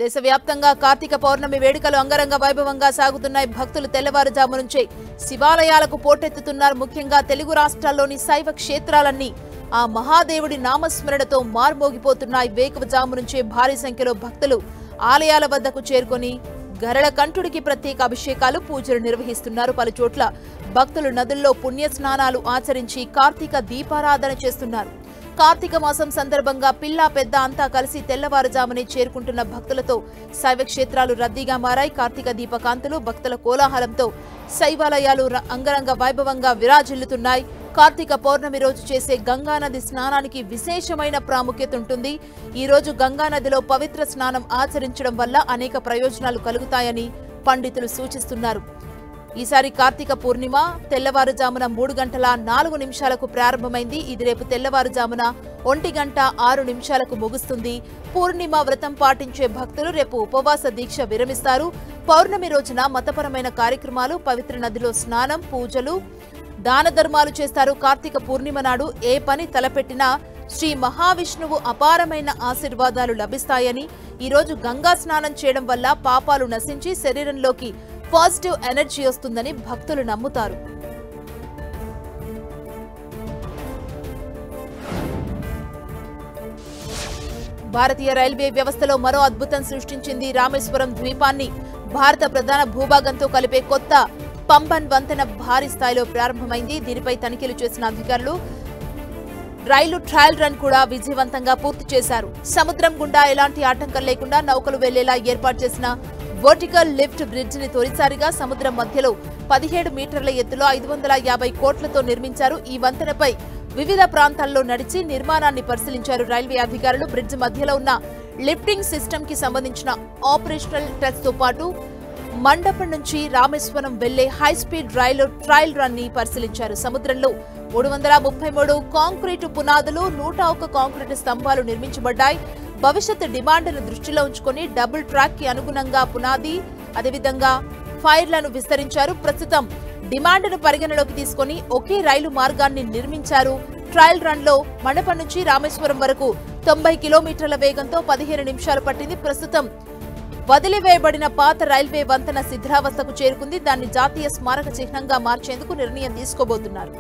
దేశవ్యాప్తంగా కార్తీక పౌర్ణమి వేడుకలు అంగరంగ వైభవంగా సాగుతున్నాయి. భక్తులు తెల్లవారుజాము నుంచే శివాలయాలకు పోటెత్తుతున్నారు. ముఖ్యంగా తెలుగు రాష్ట్రాల్లోని శైవ క్షేత్రాలన్నీ ఆ మహాదేవుడి నామస్మరణతో మార్మోగిపోతున్నాయి. వేకువజాము నుంచే భారీ సంఖ్యలో భక్తులు ఆలయాల వద్దకు చేరుకొని గరళ కంఠుడికి ప్రత్యేక అభిషేకాలు, పూజలు నిర్వహిస్తున్నారు. పలు చోట్ల భక్తులు నదుల్లో పుణ్య స్నానాలు ఆచరించి కార్తీక దీపారాధన చేస్తున్నారు. కార్తీక మాసం సందర్భంగా పిల్ల పెద్ద అంతా కలిసి తెల్లవారుజామునే చేరుకుంటున్న భక్తులతో శైవ క్షేత్రాలు రద్దీగా మారాయి. కార్తీక దీపకాంతులు, భక్తుల కోలాహలంతో శైవాలయాలు అంగరంగ వైభవంగా విరాజిల్లుతున్నాయి. కార్తీక పౌర్ణమి రోజు చేసే గంగానది స్నానానికి విశేషమైన ప్రాముఖ్యత ఉంటుంది. ఈ రోజు గంగానదిలో పవిత్ర స్నానం ఆచరించడం వల్ల అనేక ప్రయోజనాలు కలుగుతాయని పండితులు సూచిస్తున్నారు. ఈసారి కార్తీక పూర్ణిమ తెల్లవారుజామున 3:04 ప్రారంభమైంది. ఇది రేపు తెల్లవారుజామున 1:06 ముగుస్తుంది. పూర్ణిమ వ్రతం పాటించే భక్తులు రేపు ఉపవాస దీక్ష విరమిస్తారు. పౌర్ణమి రోజున మతపరమైన కార్యక్రమాలు, పవిత్ర నదిలో స్నానం, పూజలు, దాన ధర్మాలు చేస్తారు. కార్తీక పూర్ణిమ నాడు ఏ పని తలపెట్టినా శ్రీ మహావిష్ణువు అపారమైన ఆశీర్వాదాలు లభిస్తాయని, ఈరోజు గంగా స్నానం చేయడం వల్ల పాపాలు నశించి శరీరంలోకి పాజిటివ్ ఎనర్జీ వస్తుందని భక్తులు నమ్ముతారు. భారతీయ రైల్వే వ్యవస్థలో మరో అద్భుతం సృష్టించింది. రామేశ్వరం ద్వీపాన్ని భారత ప్రధాన భూభాగంతో కలిపే కొత్త పంబన్ వంతెన భారీ స్థాయిలో ప్రారంభమైంది. దీనిపై తనిఖీలు చేసిన అధికారులు రైలు ట్రయల్ రన్ కూడా విజయవంతంగా పూర్తి చేశారు. సముద్రం గుండా ఎలాంటి ఆటంకం లేకుండా నౌకలు వెళ్లేలా ఏర్పాటు చేసిన వర్టికల్ లిఫ్ట్ బ్రిడ్జ్ ని తొలిసారిగా సముద్రం మధ్యలో 17 మీటర్ల ఎత్తులో 550 కోట్లతో నిర్మించారు. ఈ వంతెనపై వివిధ ప్రాంతాల్లో నడిచి నిర్మాణాన్ని పరిశీలించారు రైల్వే అధికారులు. బ్రిడ్జ్ మధ్యలో ఉన్న లిఫ్టింగ్ సిస్టమ్ కి సంబంధించిన ఆపరేషనల్ టెస్ట్ తో పాటు మండపం నుంచి రామేశ్వరం వెళ్లే హైస్పీడ్ రైలు ట్రయల్ రన్ ని పరిశీలించారు. సముద్రంలో 333 కాంక్రీటు పునాదులు, 101 కాంక్రీటు స్తంభాలు నిర్మించబడ్డాయి. భవిష్యత్ డిమాండ్ను దృష్టిలో ఉంచుకొని డబుల్ ట్రాక్ కి అనుగుణంగా పునాది, అదేవిధంగా ఫైర్లను విస్తరించారు. ప్రస్తుతం డిమాండ్ను పరిగణలోకి తీసుకుని ఒకే రైలు మార్గాన్ని నిర్మించారు. ట్రయల్ రన్ లో మండపం నుంచి రామేశ్వరం వరకు 90 కిలోమీటర్ల వేగంతో 15 నిమిషాలు పట్టింది. ప్రస్తుతం వదిలివేయబడిన పాత రైల్వే వంతెన శిథిలావస్థకు చేరుకుంది. దాన్ని జాతీయ స్మారక చిహ్నంగా మార్చేందుకు నిర్ణయం తీసుకోబోతున్నారు.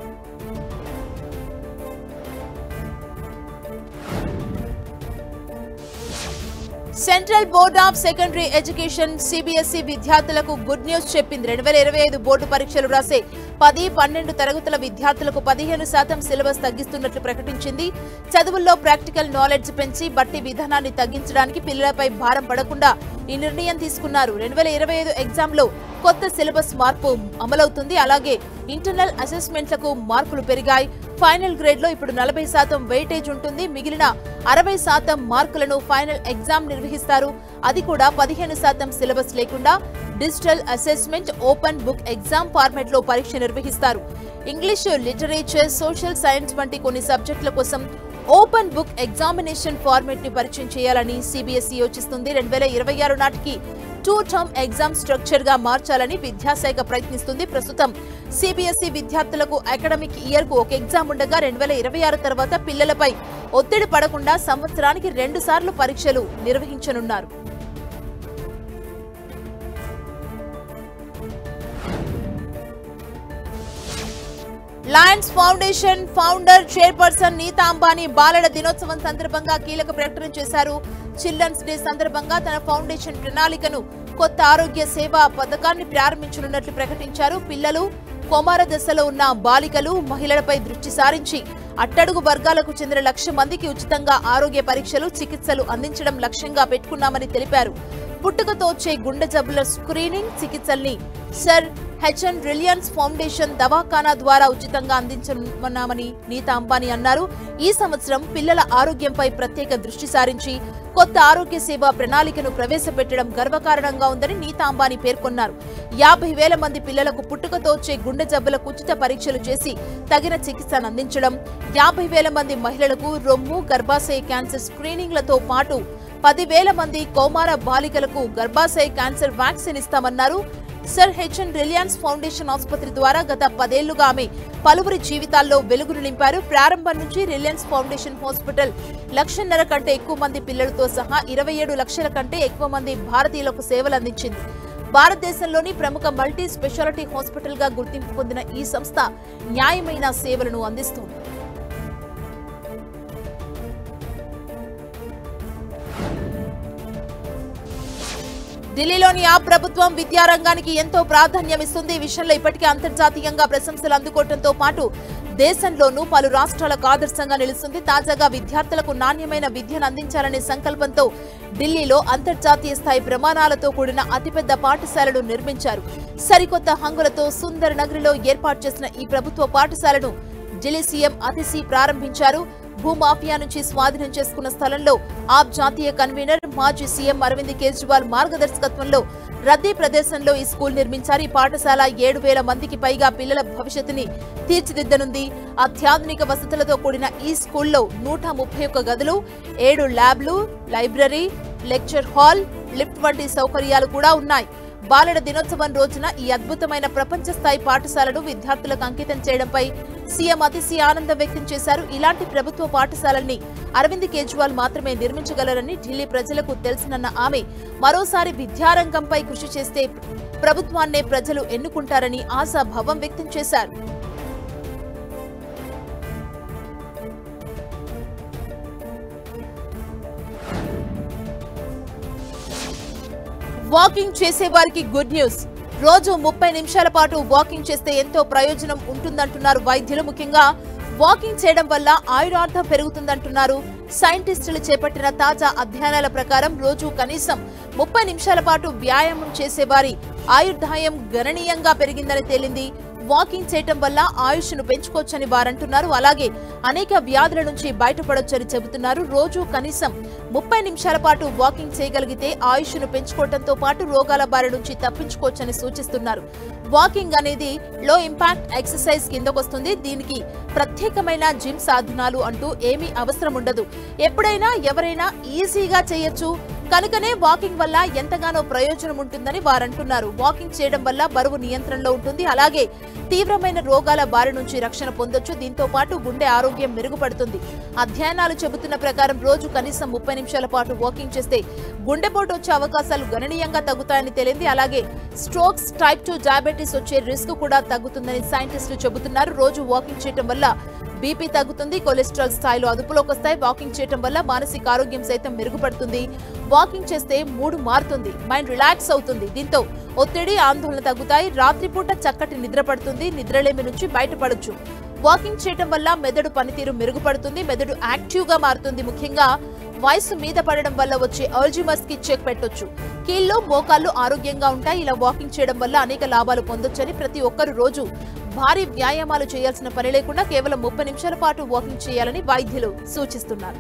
Central Board of Secondary Education CBSE విద్యార్థులకు గుడ్ న్యూస్ చెప్పింది. 2025 బోర్డు పరీక్షలు రాసే 10, 12 తరగతుల విద్యార్థులకు 15% సిలబస్ తగ్గిస్తున్నట్లు ప్రకటించింది. చదువుల్లో ప్రాక్టికల్ నాలెడ్జ్ పెంచి బట్టి విధానాన్ని తగ్గించడానికి పిల్లలపై భారం పడకుండా ఈ నిర్ణయం తీసుకున్నారు. 2025 ఎగ్జామ్ లో కొత్త సిలబస్ మార్పు అమలవుతుంది. అలాగే ఇంటర్నల్ అసెస్మెంట్లకు మార్కులు పెరిగాయి. ఫైనల్ గ్రేడ్ లో ఇప్పుడు 40% వెయిటేజ్ ఉంటుంది. మిగిలిన 60% మార్కులను ఫైనల్ ఎగ్జామ్ నిర్వహిస్తారు. అది కూడా 15% సిలబస్ లేకుండా digital assessment, open book exam format లో పరీక్ష నిర్వహిస్తారు. ఇంగ్లీష్, లిటరేచర్, సోషల్ సైన్స్ వంటి కొన్ని సబ్జెక్టుల కోసం ఓపెన్ బుక్ ఎగ్జామినేషన్ ఫార్మాట్ ని పరిచయం చేయాలని సిబిఎస్ఈ యోచిస్తుంది. 2026 నాటికి 2 టర్మ్ ఎగ్జామ్ స్ట్రక్చర్ గా మార్చాలని విద్యాశాఖ ప్రయత్నిస్తుంది. ప్రస్తుతం సిబిఎస్ఈ విద్యార్థులకు అకాడమిక్ ఇయర్ కు ఒక ఎగ్జామ్ ఉండగా 2026 తర్వాత పిల్లలపై ఒత్తిడి పడకుండా సంవత్సరానికి 2 సార్లు పరీక్షలు నిర్వహించనున్నారు. Lions Foundation founder chairperson Nita Ambani బాలల దినోత్సవం సందర్భంగా కీలక ప్రకటన చేశారు. చిల్డ్రన్స్ డే సందర్భంగా తన ఫౌండేషన్ ప్రణాళికను కొత్త ఆరోగ్య సేవా పథకాన్ని ప్రారంభించనున్నట్లు ప్రకటించారు. పిల్లలు, కౌమార దశలో ఉన్న బాలికలు, మహిళలపై దృష్టి సారించి అట్టడుగు వర్గాలకు చెందిన 1,00,000 మందికి ఉచితంగా ఆరోగ్య పరీక్షలు, చికిత్సలు అందించడం లక్ష్యంగా పెట్టుకున్నామని తెలిపారు. పుట్టుకతో వచ్చే గుండె జబ్బుల స్క్రీనింగ్, చికిత్సల్ని సర్ హెచ్ఎన్ రిలయన్స్ ఫౌండేషన్ దవాఖానా ద్వారా ఉచితంగా అందించనున్నామని నీతా అంబానీ అన్నారు. ఈ సంవత్సరం పిల్లల ఆరోగ్యంపై ప్రత్యేక దృష్టి సారించి కొత్త ఆరోగ్య సేవా ప్రణాళికను ప్రవేశపెట్టడం గర్వకారణంగా ఉందని నీతా అంబానీ పేర్కొన్నారు. 50,000 మంది పిల్లలకు పుట్టుకతో వచ్చే గుండె జబ్బులకు ఉచిత పరీక్షలు చేసి తగిన చికిత్సను అందించడం, 50,000 మంది మహిళలకు రొమ్ము, గర్భాశయ క్యాన్సర్ స్క్రీనింగ్లతో పాటు 10,000 మంది కౌమార బాలికలకు గర్భాశయ క్యాన్సర్ వ్యాక్సిన్ ఇస్తామన్నారు. సర్ హెచ్ఎన్ రిలయన్స్ ఫౌండేషన్ ఆసుపత్రి ద్వారా గత 10 ఏళ్లుగా ఆమె పలువురి జీవితాల్లో వెలుగులు నింపారు. ప్రారంభం నుంచి రిలయన్స్ ఫౌండేషన్ హాస్పిటల్ 1.5 లక్షల కంటే ఎక్కువ మంది పిల్లలతో సహా 27 లక్షల కంటే ఎక్కువ మంది భారతీయులకు సేవలు అందించింది. భారతదేశంలోని ప్రముఖ మల్టీ స్పెషాలిటీ హాస్పిటల్ గా గుర్తింపు పొందిన ఈ సంస్థ న్యాయమైన సేవలను అందిస్తుంది. ఢిల్లీలోని ఆ ప్రభుత్వం విద్యారంగానికి ఎంతో ప్రాధాన్యం ఇస్తుంది. ఈ విషయంలో ఇప్పటికే అంతర్జాతీయంగా ప్రశంసలు అందుకోవడంతో పాటు దేశంలోనూ పలు రాష్ట్రాలకు ఆదర్శంగా నిలుస్తుంది. తాజాగా విద్యార్థులకు నాణ్యమైన విద్యను అందించాలనే సంకల్పంతో ఢిల్లీలో అంతర్జాతీయ స్థాయి ప్రమాణాలతో కూడిన అతిపెద్ద పాఠశాలను నిర్మించారు. సరికొత్త హంగులతో సుందర్ నగరిలో ఏర్పాటు చేసిన ఈ ప్రభుత్వ పాఠశాలను ఢిల్లీ సీఎం అతిశీ ప్రారంభించారు. భూమాఫియా నుంచి స్వాధీనం చేసుకున్న స్థలంలో ఆప్ జాతీయ కన్వీనర్ మాజీ సీఎం అరవింద్ కేజ్రీవాల్ మార్గదర్శకత్వంలో రద్దీ ప్రదేశంలో ఈ స్కూల్ నిర్మించారు. ఈ పాఠశాల 7,000 మందికి పైగా పిల్లల భవిష్యత్తుని తీర్చిదిద్దనుంది. అత్యాధునిక వసతులతో కూడిన ఈ స్కూల్లో 131 గదులు, 7 ల్యాబ్లు, లైబ్రరీ, లెక్చర్ హాల్, లిఫ్ట్ వంటి సౌకర్యాలు కూడా ఉన్నాయి. బాలల దినోత్సవం రోజున ఈ అద్భుతమైన ప్రపంచ స్థాయి పాఠశాలను విద్యార్థులకు అంకితం చేయడంపై సీఎం అతిశీ ఆనందం వ్యక్తం చేశారు. ఇలాంటి ప్రభుత్వ పాఠశాలల్ని అరవింద్ కేజ్రీవాల్ మాత్రమే నిర్మించగలరని ఢిల్లీ ప్రజలకు తెలుసునన్న ఆమె మరోసారి విద్యారంగంపై కృషి చేస్తే ప్రభుత్వాన్నే ప్రజలు ఎన్నుకుంటారని ఆశాభావం వ్యక్తం చేశారు. వాకింగ్ చేసే వారికి గుడ్ న్యూస్. రోజు 30 నిమిషాల పాటు వాకింగ్ చేస్తే ఎంతో ప్రయోజనం ఉంటుందంటున్నారు వైద్యులు. ముఖ్యంగా వాకింగ్ చేయడం వల్ల ఆయురార్థం పెరుగుతుందంటున్నారు. సైంటిస్టులు చేపట్టిన తాజా అధ్యయనాల ప్రకారం రోజు కనీసం 30 నిమిషాల పాటు వ్యాయామం చేసేవారి ఆయుర్దాయం గణనీయంగా పెరిగిందని తేలింది. వాకింగ్ చేయటం వల్ల ఆయుష్ను పెంచుకోవచ్చని వారంటున్నారు. అలాగే అనేక వ్యాధుల నుంచి బయటపడొచ్చని చెబుతున్నారు. రోజు కనీసం 30 నిమిషాల పాటు వాకింగ్ చేయగలిగితే ఆయుష్ను పెంచుకోవడంతో పాటు రోగాల బారి నుంచి తప్పించుకోవచ్చని సూచిస్తున్నారు. వాకింగ్ అనేది లో ఇంపాక్ట్ ఎక్సర్సైజ్ కిందకొస్తుంది. దీనికి ప్రత్యేకమైన జిమ్ సాధనాలు అంటూ ఏమీ అవసరం ఉండదు. ఎప్పుడైనా ఎవరైనా ఈజీగా చేయొచ్చు. కనుకనే వాకింగ్ వల్ల ఎంతగానో ప్రయోజనం ఉంటుందని వారంటున్నారు. వాకింగ్ చేయడం వల్ల బరువు నియంత్రణలో ఉంటుంది. అలాగే తీవ్రమైన రోగాల బారి నుంచి రక్షణ పొందొచ్చు. దీంతో పాటు గుండె ఆరోగ్యం మెరుగుపడుతుంది. అధ్యయనాలు చెబుతున్న ప్రకారం రోజు కనీసం 30 నిమిషాల పాటు వాకింగ్ చేస్తే గుండెపోటు వచ్చే అవకాశాలు గణనీయంగా తగ్గుతాయని తేలింది. అలాగే స్ట్రోక్స్, టైప్ 2 డయాబెటీస్ వచ్చే రిస్క్ కూడా తగ్గుతుందని సైంటిస్టులు చెబుతున్నారు. రోజు వాకింగ్ చేయడం వల్ల బీపీ తగ్గుతుంది, కొలెస్ట్రాల్ స్థాయిలు అదుపులోకి వస్తాయి. వాకింగ్ చేయడం వల్ల మానసిక ఆరోగ్యం సైతం మెరుగుపడుతుంది. వాకింగ్ చేస్తే మూడ్ మారుతుంది, మైండ్ రిలాక్స్ అవుతుంది. దీంతో ఒత్తిడి, ఆందోళన తగ్గుతాయి. రాత్రిపూట చక్కటి నిద్ర పడుతుంది, నిద్రలేమి నుంచి బయటపడొచ్చు. వాకింగ్ చేయడం వల్ల మెదడు పనితీరు మెరుగుపడుతుంది, మెదడు యాక్టివ్ గా మారుతుంది. ముఖ్యంగా వయసు మీద పడడం వల్ల వచ్చే అల్జీమర్స్ కి చెక్ పెట్టొచ్చు. కీళ్ళు, మోకాళ్ళు ఆరోగ్యంగా ఉంటాయి. ఇలా వాకింగ్ చేయడం వల్ల అనేక లాభాలు పొందొచ్చని ప్రతి ఒక్కరు రోజు భారీ వ్యాయామాలు చేయాల్సిన పని లేకుండా కేవలం 30 నిమిషాల పాటు వాకింగ్ చేయాలని వైద్యులు సూచిస్తున్నారు.